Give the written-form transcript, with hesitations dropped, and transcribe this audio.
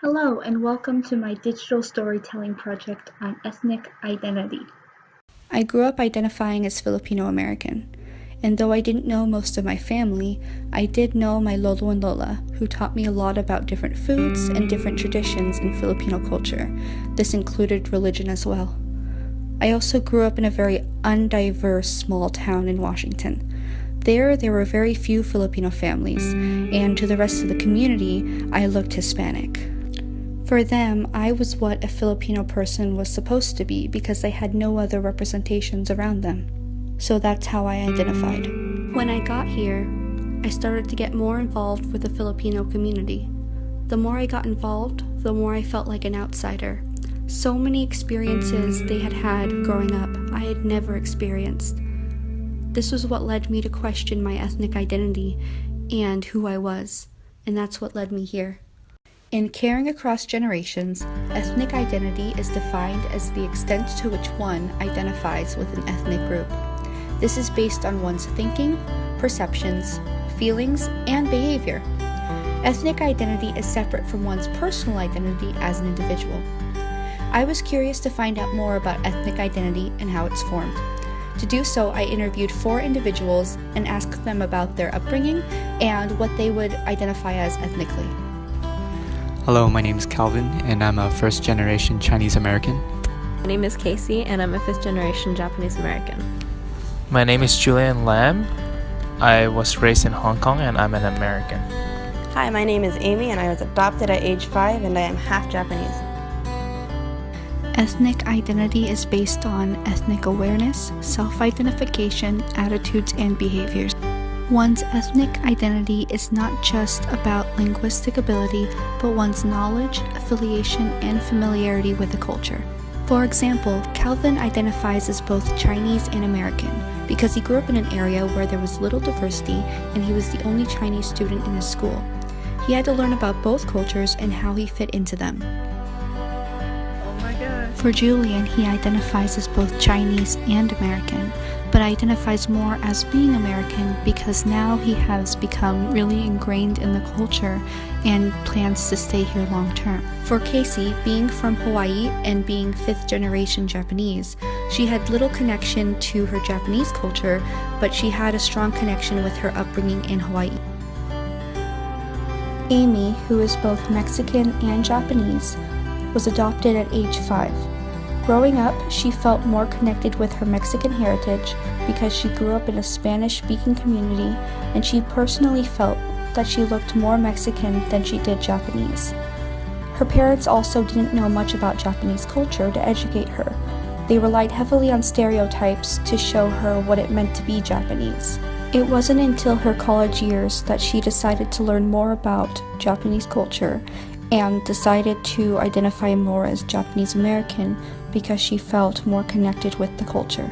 Hello and welcome to my digital storytelling project on ethnic identity. I grew up identifying as Filipino American, and though I didn't know most of my family, I did know my lolo and lola, who taught me a lot about different foods and different traditions in Filipino culture. This included religion as well. I also grew up in a very undiverse small town in Washington. There were very few Filipino families, and to the rest of the community, I looked Hispanic. For them, I was what a Filipino person was supposed to be because they had no other representations around them. So that's how I identified. When I got here, I started to get more involved with the Filipino community. The more I got involved, the more I felt like an outsider. So many experiences they had growing up I had never experienced. This was what led me to question my ethnic identity and who I was, and that's what led me here. In Caring Across Generations, ethnic identity is defined as the extent to which one identifies with an ethnic group. This is based on one's thinking, perceptions, feelings, and behavior. Ethnic identity is separate from one's personal identity as an individual. I was curious to find out more about ethnic identity and how it's formed. To do so, I interviewed 4 individuals and asked them about their upbringing and what they would identify as ethnically. Hello, my name is Calvin, and I'm a first-generation Chinese American. My name is Casey, and I'm a fifth-generation Japanese American. My name is Julian Lam. I was raised in Hong Kong, and I'm an American. Hi, my name is Amy, and I was adopted at age 5, and I am half Japanese. Ethnic identity is based on ethnic awareness, self-identification, attitudes, and behaviors. One's ethnic identity is not just about linguistic ability, but one's knowledge, affiliation, and familiarity with the culture. For example, Calvin identifies as both Chinese and American because he grew up in an area where there was little diversity and he was the only Chinese student in his school. He had to learn about both cultures and how he fit into them. For Julian, he identifies as both Chinese and American, but identifies more as being American because now he has become really ingrained in the culture and plans to stay here long term. For Casey, being from Hawaii and being 5th generation Japanese, she had little connection to her Japanese culture, but she had a strong connection with her upbringing in Hawaii. Amy, who is both Mexican and Japanese, was adopted at age 5. Growing up, she felt more connected with her Mexican heritage because she grew up in a Spanish-speaking community, and she personally felt that she looked more Mexican than she did Japanese. Her parents also didn't know much about Japanese culture to educate her. They relied heavily on stereotypes to show her what it meant to be Japanese. It wasn't until her college years that she decided to learn more about Japanese culture and decided to identify more as Japanese American because she felt more connected with the culture.